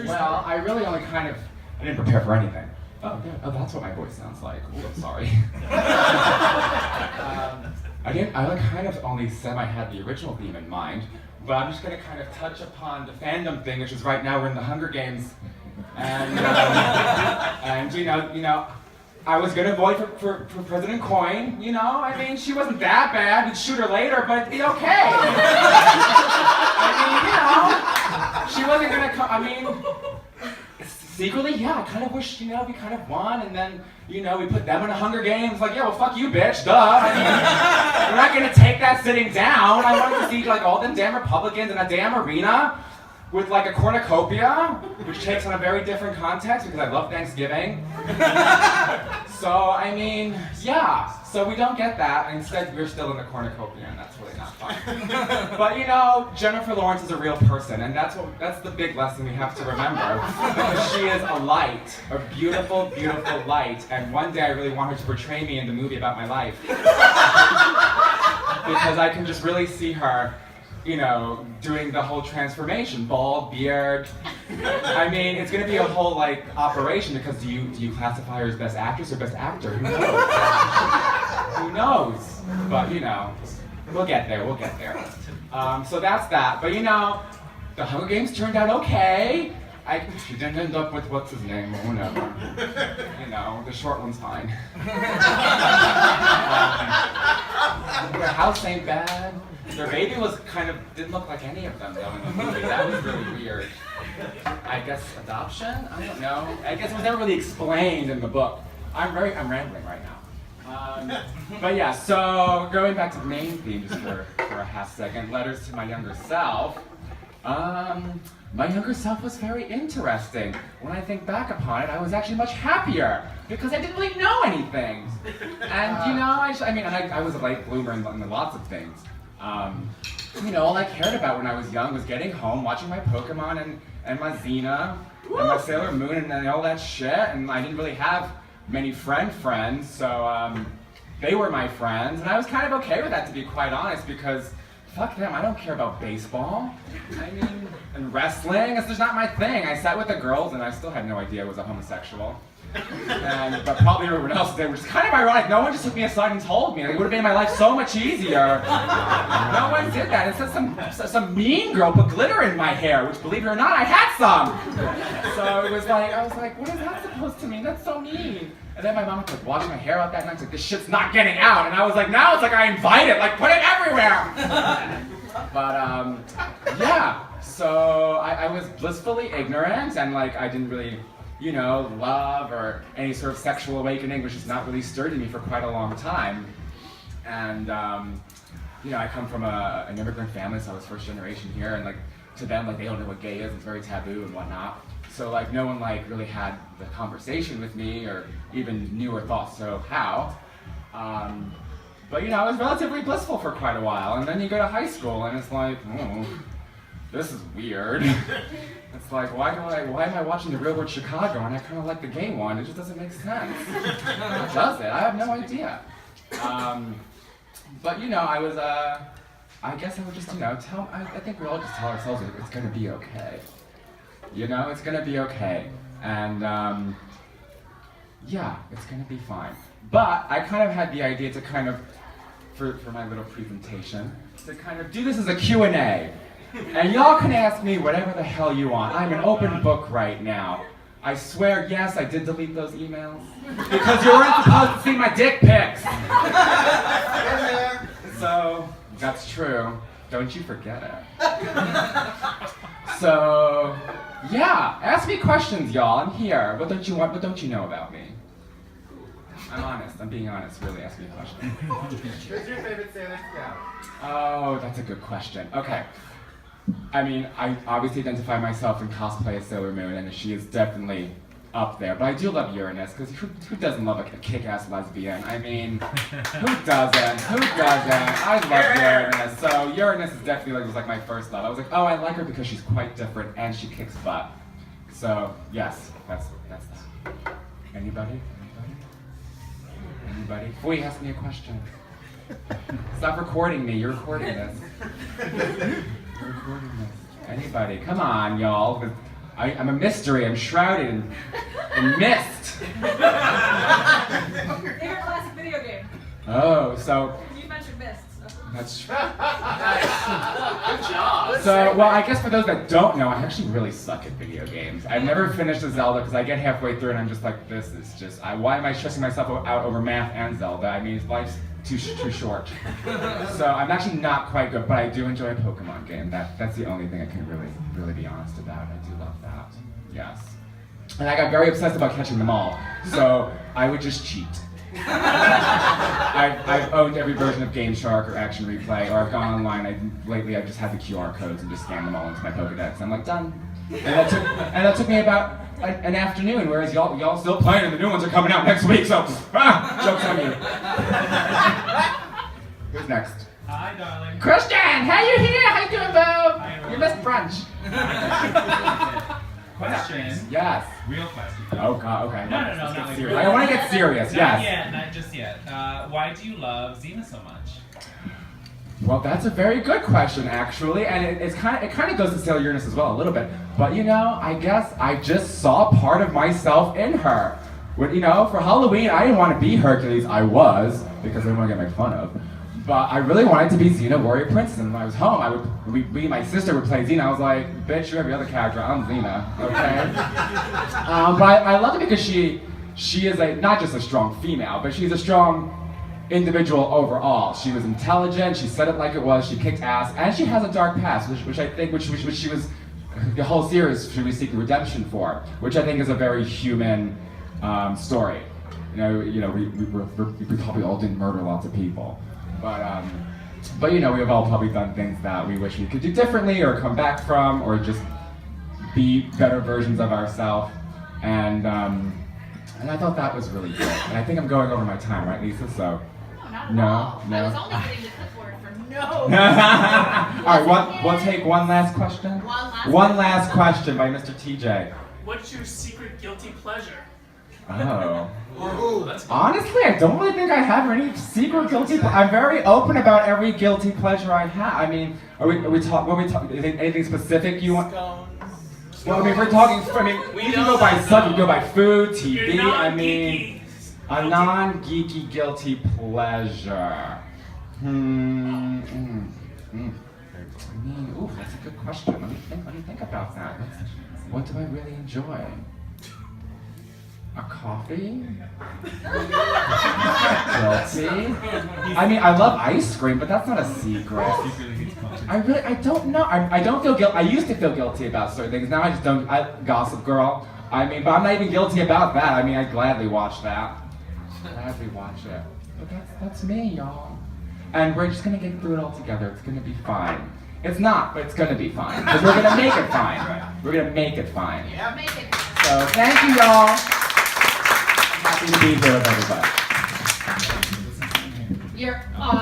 Well, I really only I didn't prepare for anything. Oh, yeah. Oh, that's what my voice sounds like. Oh, I'm sorry. I kind of only said I had the original theme in mind, but I'm just gonna kind of touch upon the fandom thing, which is right now we're in the Hunger Games, and you know, I was gonna vote for President Coin. You know, I mean, she wasn't that bad. We'd shoot her later, but it'd be okay. I mean, you know, she wasn't gonna come. I mean. Secretly, yeah, I kind of wish, we kind of won, and then, we put them in the Hunger Games, like, yeah, well, fuck you, bitch, duh. I mean, we're not gonna take that sitting down. I wanted to see, like, all them damn Republicans in a damn arena with, like, a cornucopia, which takes on a very different context because I love Thanksgiving. So, I mean, yeah, so we don't get that, and instead we're still in the cornucopia, and that's really not fun. But, Jennifer Lawrence is a real person, and that's the big lesson we have to remember, because she is a light, a beautiful, beautiful light, and one day I really want her to portray me in the movie about my life. Because I can just really see her, doing the whole transformation, bald, beard. I mean, it's gonna be a whole, operation, because do you classify her as best actress or best actor? Who knows? Who knows? But, we'll get there. So that's that. But, the Hunger Games turned out okay. She didn't end up with what's his name or whatever. The short one's fine. Their house ain't bad. Their baby didn't look like any of them though in the movie. That was really weird. I guess adoption? I don't know. I guess it was never really explained in the book. I'm rambling right now. But yeah, so going back to the main theme just for a half second, letters to my younger self. My younger self was very interesting. When I think back upon it, I was actually much happier because I didn't really know anything. And I was a late bloomer in lots of things. All I cared about when I was young was getting home, watching my Pokemon and my Xena and my Sailor Moon and all that shit. And I didn't really have many friends, so they were my friends. And I was kind of okay with that, to be quite honest, because fuck them, I don't care about baseball. And wrestling, it's just not my thing. I sat with the girls and I still had no idea I was a homosexual. But probably everyone else did, which is kind of ironic. No one just took me aside and told me. It would have made my life so much easier. No one did that. Instead, some mean girl put glitter in my hair, which, believe it or not, I had some. So I was like, what is that supposed to mean? That's so mean. And then my mom was washing my hair out that night. She's like, this shit's not getting out. And I was like, now it's like I invite it. Put it everywhere. But yeah. So I was blissfully ignorant, and I didn't really, love or any sort of sexual awakening, which has not really stirred in me for quite a long time. And I come from an immigrant family, so I was first generation here, and to them, they don't know what gay is. It's very taboo and whatnot. So no one really had the conversation with me or even knew or thought so how. But I was relatively blissful for quite a while, and then you go to high school and it's like, oh, this is weird. It's like, why am I watching The Real World Chicago and I kind of like the gay one? It just doesn't make sense. What does it? I have no idea. But I was I guess I would just I think we all just tell ourselves that it's gonna be okay. It's gonna be okay. And yeah, it's gonna be fine. But I kind of had the idea to for my little presentation, to do this as a Q&A. And y'all can ask me whatever the hell you want. I'm an open book right now. I swear, yes, I did delete those emails. Because you weren't supposed to see my dick pics. So, that's true. Don't you forget it. So, yeah, ask me questions, y'all. I'm here. What don't you want? What don't you know about me? I'm honest. I'm being honest. Really, ask me a question. Who's your favorite Sailor Scout? Oh, that's a good question. Okay. I obviously identify myself in cosplay as Sailor Moon, and she is definitely up there. But I do love Uranus, because who doesn't love a kick-ass lesbian? Who doesn't? Who doesn't? I love Uranus. So Uranus is definitely was my first love. I was like, oh, I like her because she's quite different and she kicks butt. So yes, that's that. Anybody? Boy, ask me a question. Stop recording me. You're recording this. You're recording this. Anybody? Come on, y'all. I'm a mystery. I'm shrouded in mist. Favorite classic video game? Oh, so You mentioned Myst. So. that's true. Good job. So, well, I guess for those that don't know, I actually really suck at video games. I've never finished a Zelda because I get halfway through and I'm just like, this is just, why am I stressing myself out over math and Zelda? I mean, life's too short. So I'm actually not quite good, but I do enjoy a Pokemon game. That's the only thing I can really be honest about. I do love that. Yes. And I got very obsessed about catching them all, so I would just cheat. I've owned every version of Game Shark or Action Replay, or I've gone online. Lately I've just had the QR codes and just scanned them all into my Pokedex. I'm like, done. And that took me about an afternoon, whereas y'all still playing and the new ones are coming out next week, so joke's on you. Who's next? Hi, darling. Christian, how you here? How you doing, Hi, Bo? You missed brunch. Question. Yes. Real question. Oh God. Okay. No, Let's not get like serious. real. I want to get serious. Not Yes. yet, not just yet. Why do you love Xena so much? Well, that's a very good question, actually, and it kind of goes to Sailor Uranus as well a little bit. But you know, I guess I just saw part of myself in her. When, you know, for Halloween, I didn't want to be Hercules. I was because I didn't want to get made fun of. But I really wanted to be Xena, Warrior Princess. And when I was home, we my sister would play Xena. I was like, bitch, you're every other character. I'm Xena, okay? But I love it because she is not just a strong female, but she's a strong individual overall. She was intelligent, she said it like it was, she kicked ass, and she has a dark past, which I think, which she was, the whole series she was seeking redemption for, which I think is a very human story. You know, we probably all didn't murder lots of people, but you know, we've all probably done things that we wish we could do differently, or come back from, or just be better versions of ourselves, and I thought that was really good. And I think I'm going over my time, right, Lisa? So. No, No, not at all. no. I was only getting the clipboard for no. All right, we'll take one last question. One last question by Mr. TJ. What's your secret guilty pleasure? Oh. Ooh, that's good. Honestly, I don't really think I have any secret guilty. I'm very open about every guilty pleasure I have. I mean, are we talking? Anything specific you want? Scones. Well, I mean, if we're talking. I mean, we can go by subject. We go by food, TV. You're I mean. non-geeky. A non-geeky guilty pleasure. Ooh, that's a good question. Let me think about that. What do I really enjoy? A coffee? Guilty? I mean, I love ice cream, but that's not a secret. I don't know. I don't feel guilty. I used to feel guilty about certain things. Now I just don't. Gossip Girl. I mean, but I'm not even guilty about that. I mean, I'd gladly watch that. Gladly watch it. But that's me, y'all. And we're just gonna get through it all together. It's gonna be fine. It's not, but it's gonna be fine. Because we're gonna make it fine. We're gonna make it fine. Yeah, make it. So thank you, y'all. Happy to be here with everybody. You're awesome.